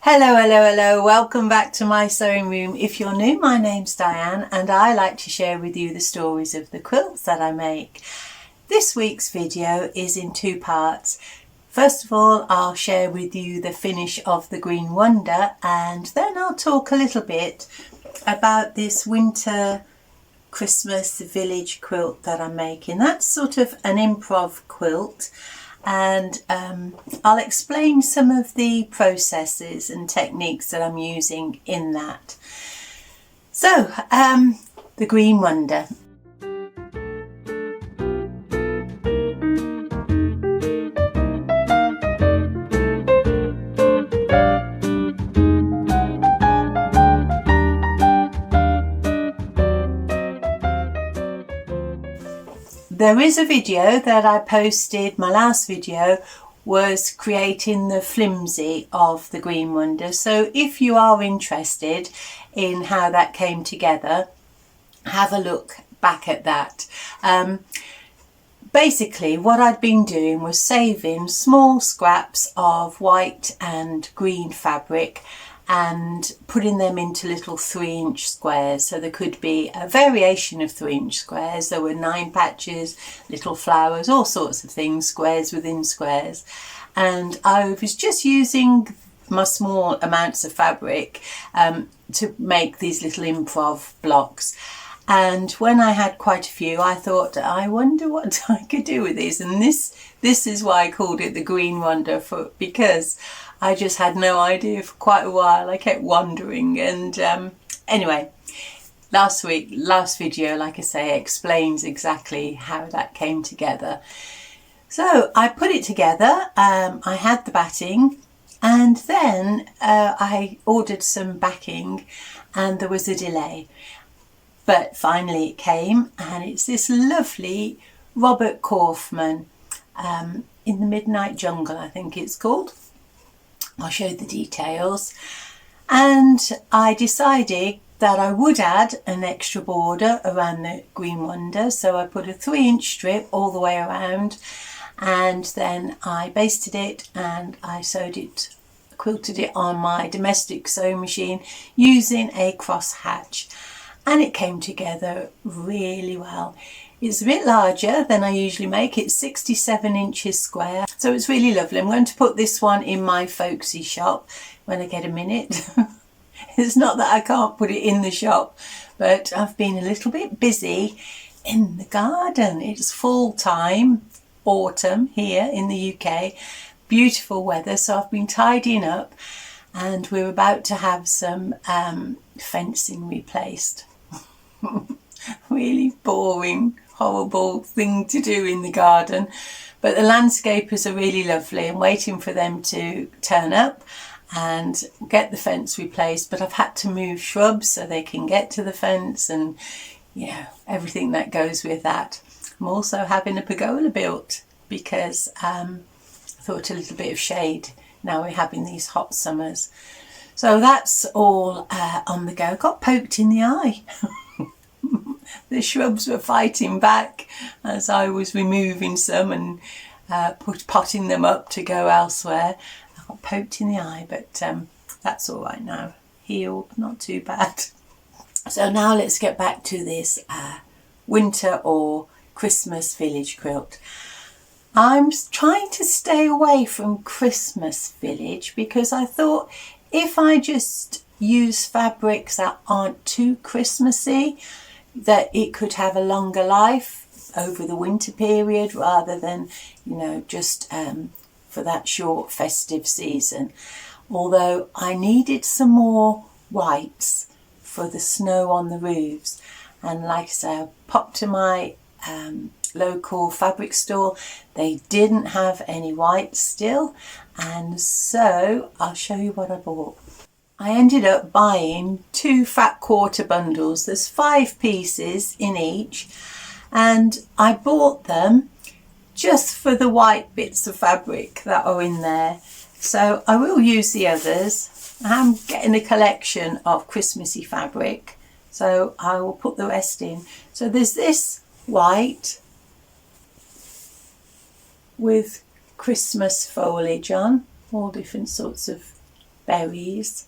Hello, hello, hello. Welcome back to my sewing room. If you're new, my name's Diane and I like to share with you the stories of the quilts that I make. This week's video is in two parts. First of all, I'll share with you the finish of the Green Wonder, and then I'll talk a little bit about this winter Christmas village quilt that I'm making. That's sort of an improv quilt, and I'll explain some of the processes and techniques that I'm using in that. So, the Green Wonder. There is a video that I posted. My last video was creating the flimsy of the Green Wonder. So if you are interested in how that came together, have a look back at that. Basically what I'd been doing was saving small scraps of white and green fabric and putting them into little 3-inch squares. So there could be a variation of 3-inch squares. There were 9 patches, little flowers, all sorts of things, squares within squares. And I was just using my small amounts of fabric to make these little improv blocks. And when I had quite a few, I thought, I wonder what I could do with these. And this is why I called it the Green Wonder, because I just had no idea for quite a while. I kept wondering. And anyway, last video, like I say, explains exactly how that came together. So I put it together. I had the batting, and then I ordered some backing, and there was a delay. But finally it came, and it's this lovely Robert Kaufman in the Midnight Jungle, I think it's called. I'll show the details. And I decided that I would add an extra border around the Green Wonder. So I put a 3-inch strip all the way around, and then I basted it and I quilted it on my domestic sewing machine using a cross hatch. And it came together really well. It's a bit larger than I usually make. It's 67 inches square, so it's really lovely. I'm going to put this one in my folksy shop when I get a minute. It's not that I can't put it in the shop, but I've been a little bit busy in the garden. It's full time, autumn here in the UK, beautiful weather, so I've been tidying up, and we're about to have some fencing replaced. Really boring, horrible thing to do in the garden, but the landscapers are really lovely. I'm waiting for them to turn up and get the fence replaced, but I've had to move shrubs so they can get to the fence, and everything that goes with that. I'm also having a pergola built because I thought a little bit of shade now we're having these hot summers. So that's all on the go. Got poked in the eye. The shrubs were fighting back as I was removing some and potting them up to go elsewhere. I got poked in the eye, but that's all right now. Healed, not too bad. So now let's get back to this winter or Christmas village quilt. I'm trying to stay away from Christmas village because I thought if I just use fabrics that aren't too Christmassy, that it could have a longer life over the winter period rather than, just for that short festive season. Although I needed some more whites for the snow on the roofs. And like I say, I popped to my local fabric store. They didn't have any whites still, and so I'll show you what I bought. I ended up buying 2 fat quarter bundles. There's 5 pieces in each, and I bought them just for the white bits of fabric that are in there. So I will use the others. I'm getting a collection of Christmassy fabric, so I will put the rest in. So there's this white with Christmas foliage on, all different sorts of berries.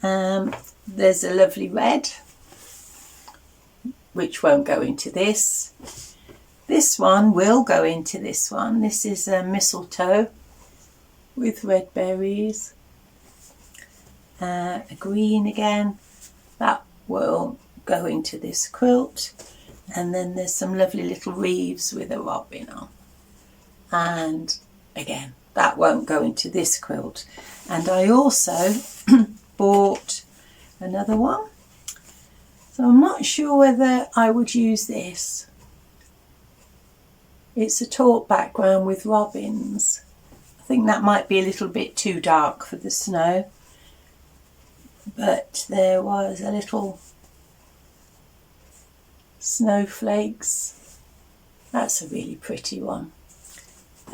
There's a lovely red, which won't go into this. This one will go into this one. This is a mistletoe with red berries. A green again, that will go into this quilt. And then there's some lovely little wreaths with a robin on. And again, that won't go into this quilt. And I also bought another one. So I'm not sure whether I would use this. It's a taupe background with robins. I think that might be a little bit too dark for the snow. But there was a little snowflakes. That's a really pretty one.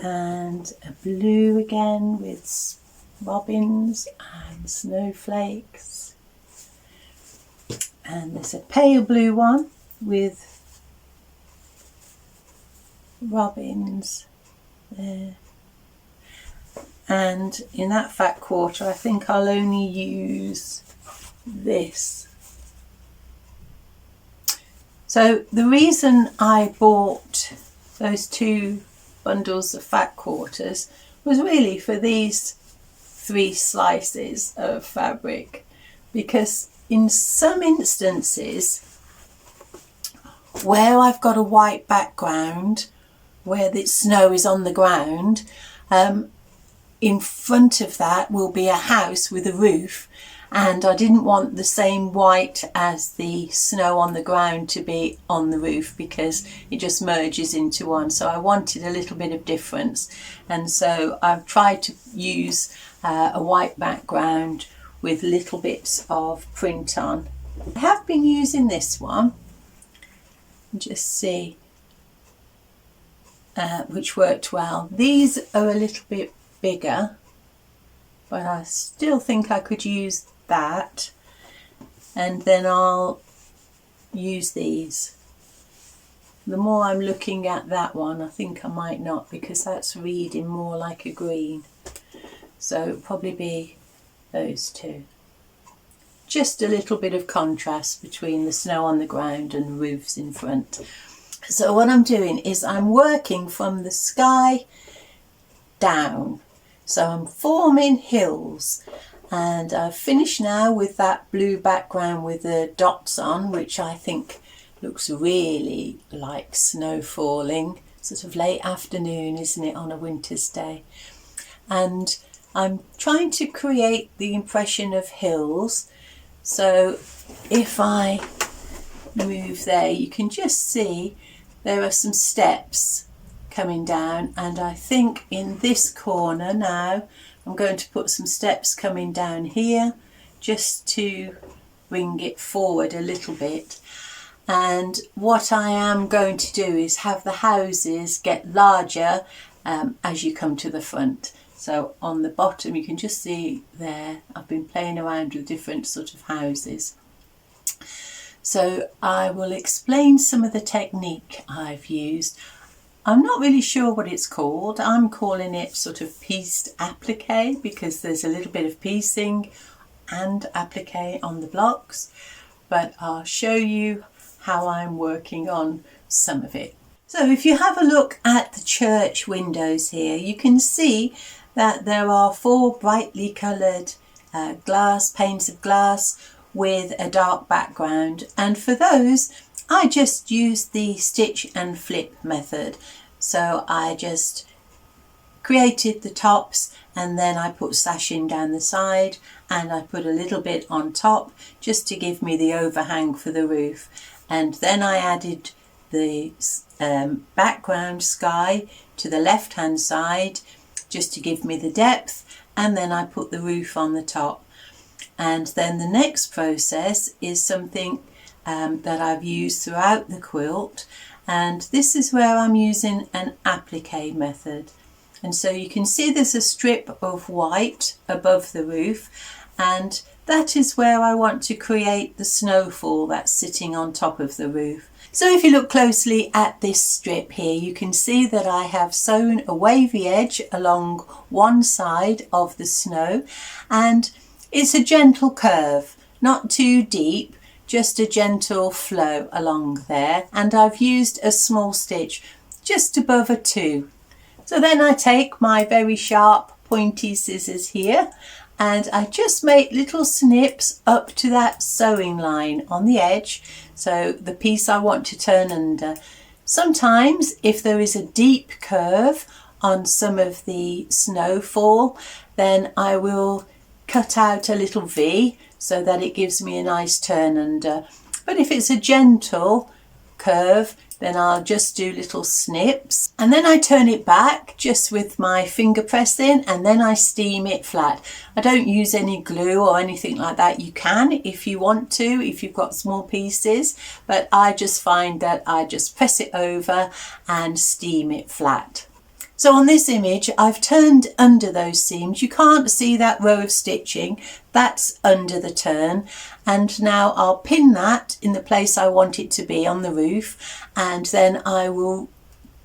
And a blue again with robins and snowflakes. And there's a pale blue one with robins there. And in that fat quarter, I think I'll only use this. So the reason I bought those 2 bundles of fat quarters was really for these 3 slices of fabric, because in some instances where I've got a white background where the snow is on the ground, in front of that will be a house with a roof, and I didn't want the same white as the snow on the ground to be on the roof because it just merges into one. So I wanted a little bit of difference, and so I've tried to use a white background with little bits of print on. I have been using this one, just see which worked well. These are a little bit bigger, but I still think I could use that, and then I'll use these. The more I'm looking at that one, I think I might not, because that's reading more like a green, so it'll probably be those 2. Just a little bit of contrast between the snow on the ground and the roofs in front. So what I'm doing is I'm working from the sky down. So I'm forming hills, and I've finished now with that blue background with the dots on, which I think looks really like snow falling, sort of late afternoon, isn't it, on a winter's day. And I'm trying to create the impression of hills. So if I move there, you can just see there are some steps coming down, and I think in this corner now I'm going to put some steps coming down here just to bring it forward a little bit. And what I am going to do is have the houses get larger as you come to the front. So on the bottom you can just see there I've been playing around with different sort of houses. So I will explain some of the technique I've used. I'm not really sure what it's called. I'm calling it sort of pieced applique because there's a little bit of piecing and applique on the blocks, but I'll show you how I'm working on some of it. So if you have a look at the church windows here, you can see that there are 4 brightly coloured panes of glass with a dark background, and for those I just used the stitch and flip method. So I just created the tops, and then I put sashing down the side, and I put a little bit on top just to give me the overhang for the roof, and then I added the background sky to the left hand side just to give me the depth, and then I put the roof on the top. And then the next process is something that I've used throughout the quilt, and this is where I'm using an applique method. And so you can see there's a strip of white above the roof, and that is where I want to create the snowfall that's sitting on top of the roof. So if you look closely at this strip here, you can see that I have sewn a wavy edge along one side of the snow, and It's a gentle curve, not too deep, just a gentle flow along there, and I've used a small stitch just above a 2. So then I take my very sharp pointy scissors here and I just make little snips up to that sewing line on the edge, so the piece I want to turn under. Sometimes if there is a deep curve on some of the snowfall, then I will cut out a little V so that it gives me a nice turn under. But if it's a gentle curve, then I'll just do little snips and then I turn it back just with my finger pressing, and then I steam it flat. I don't use any glue or anything like that. You can if you want to, if you've got small pieces, but I just find that I just press it over and steam it flat. So on this image, I've turned under those seams. You can't see that row of stitching, that's under the turn. And now I'll pin that in the place I want it to be on the roof, and then I will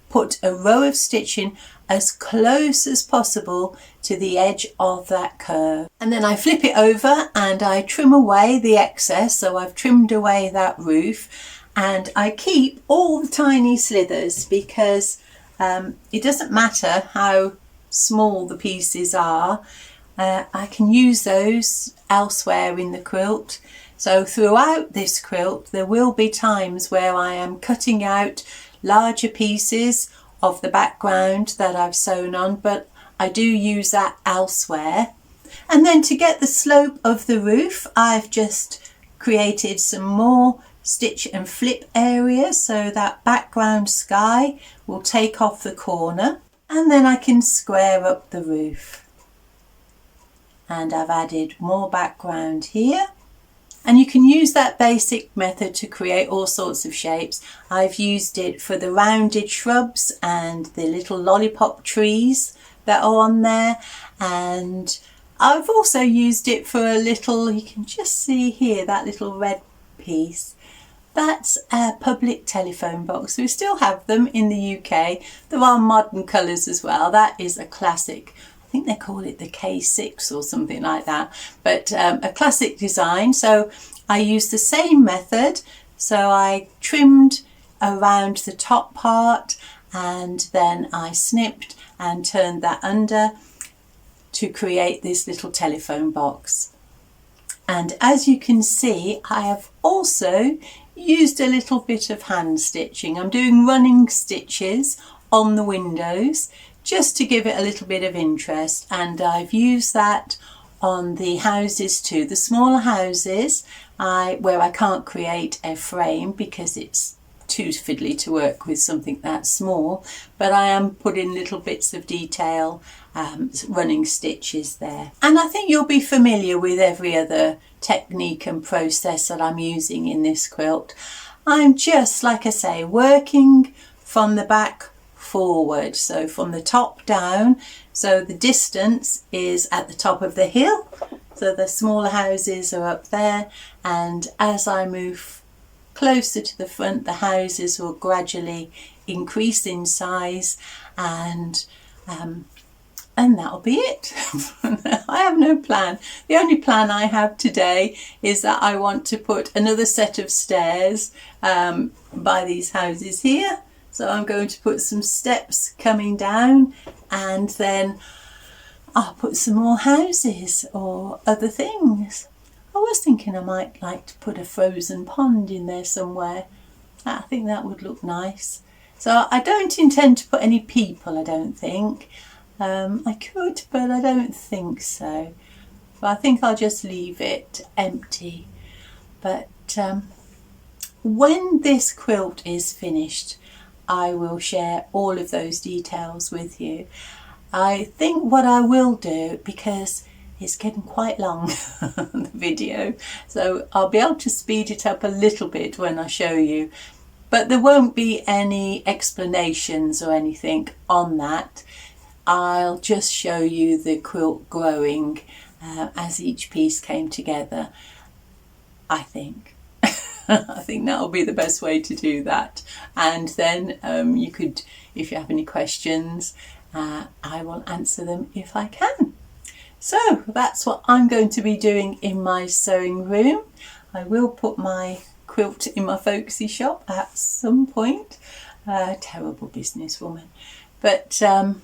put a row of stitching as close as possible to the edge of that curve. And then I flip it over and I trim away the excess. So I've trimmed away that roof, and I keep all the tiny slithers because it doesn't matter how small the pieces are, I can use those elsewhere in the quilt. So throughout this quilt there will be times where I am cutting out larger pieces of the background that I've sewn on, but I do use that elsewhere. And then to get the slope of the roof, I've just created some more stitch and flip areas so that background sky will take off the corner, and then I can square up the roof. And I've added more background here, and you can use that basic method to create all sorts of shapes. I've used it for the rounded shrubs and the little lollipop trees that are on there, and I've also used it for a little, you can just see here that little red piece. That's a public telephone box. We still have them in the UK. There are modern colours as well. That is a classic. I think they call it the K6 or something like that. But a classic design. So I used the same method. So I trimmed around the top part and then I snipped and turned that under to create this little telephone box. And as you can see, I have also used a little bit of hand stitching. I'm doing running stitches on the windows just to give it a little bit of interest, and I've used that on the houses too. The smaller houses where I can't create a frame because it's too fiddly to work with something that small, but I am putting little bits of detail, running stitches there. And I think you'll be familiar with every other technique and process that I'm using in this quilt. I'm just, like I say, working from the back forward, so from the top down. So the distance is at the top of the hill, so the smaller houses are up there, and as I move closer to the front, the houses will gradually increase in size, and that'll be it. I have no plan. The only plan I have today is that I want to put another set of stairs by these houses here. So I'm going to put some steps coming down, and then I'll put some more houses or other things. I was thinking I might like to put a frozen pond in there somewhere. I think that would look nice. So I don't intend to put any people, I don't think. I could, but I don't think so. But I think I'll just leave it empty. But when this quilt is finished, I will share all of those details with you. I think what I will do, because it's getting quite long, the video, so I'll be able to speed it up a little bit when I show you, but there won't be any explanations or anything on that. I'll just show you the quilt growing as each piece came together, I think. I think that'll be the best way to do that. And then you could, if you have any questions, I will answer them if I can. So that's what I'm going to be doing in my sewing room. I will put my quilt in my folksy shop at some point. Terrible businesswoman. But yeah,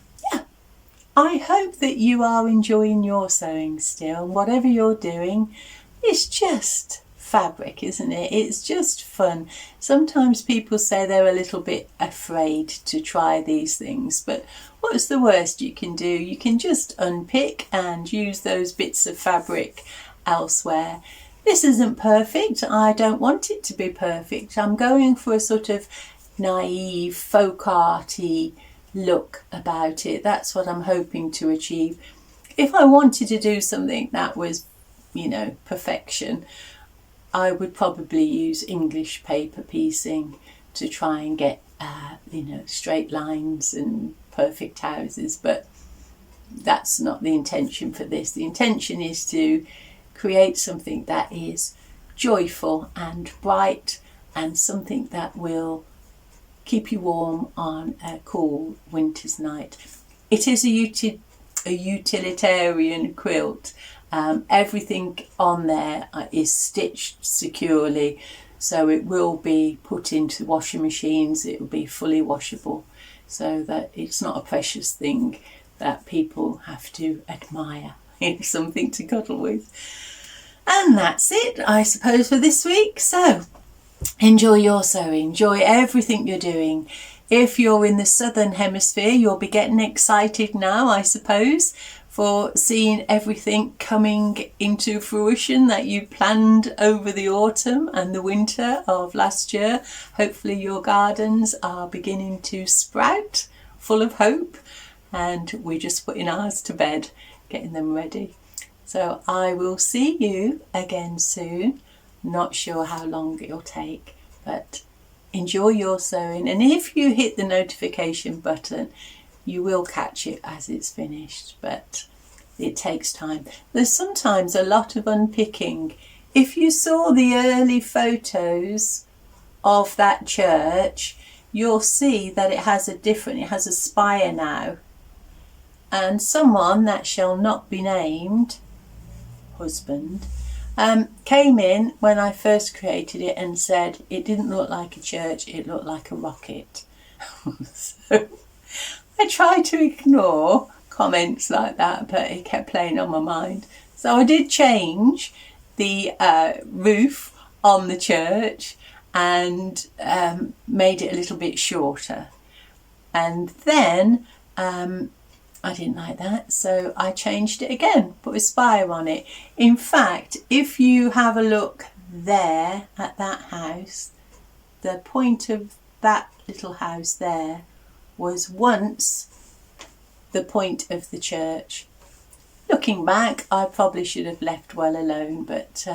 I hope that you are enjoying your sewing still. Whatever you're doing, it's just fabric, isn't it? It's just fun. Sometimes people say they're a little bit afraid to try these things, but what's the worst you can do? You can just unpick and use those bits of fabric elsewhere. This isn't perfect. I don't want it to be perfect. I'm going for a sort of naive, folk arty look about it. That's what I'm hoping to achieve. If I wanted to do something that was, perfection, I would probably use English paper piecing to try and get, straight lines and perfect houses. But that's not the intention for this. The intention is to create something that is joyful and bright and something that will keep you warm on a cool winter's night. It is a utilitarian quilt. Everything on there is stitched securely, so it will be put into washing machines. It will be fully washable, so that it's not a precious thing that people have to admire. It's something to cuddle with. And that's it, I suppose, for this week. So enjoy your sewing, enjoy everything you're doing. If you're in the southern hemisphere, you'll be getting excited now, I suppose, for seeing everything coming into fruition that you planned over the autumn and the winter of last year. Hopefully your gardens are beginning to sprout, full of hope, and we're just putting ours to bed, getting them ready. So I will see you again soon. Not sure how long it'll take, but enjoy your sewing. And if you hit the notification button, you will catch it as it's finished, but it takes time. There's sometimes a lot of unpicking. If you saw the early photos of that church, you'll see that it has a spire now. And someone that shall not be named, husband, came in when I first created it and said it didn't look like a church, it looked like a rocket. So I tried to ignore comments like that, but it kept playing on my mind. So I did change the roof on the church and made it a little bit shorter. And then I didn't like that, so I changed it again, put a spire on it. In fact, if you have a look there at that house, the point of that little house there was once the point of the church. Looking back, I probably should have left well alone, but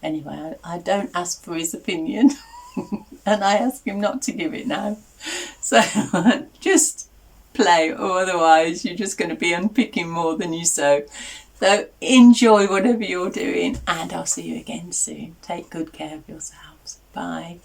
anyway, I don't ask for his opinion and I ask him not to give it now. So just play, or otherwise you're just going to be unpicking more than you sew. So enjoy whatever you're doing, and I'll see you again soon. Take good care of yourselves. Bye.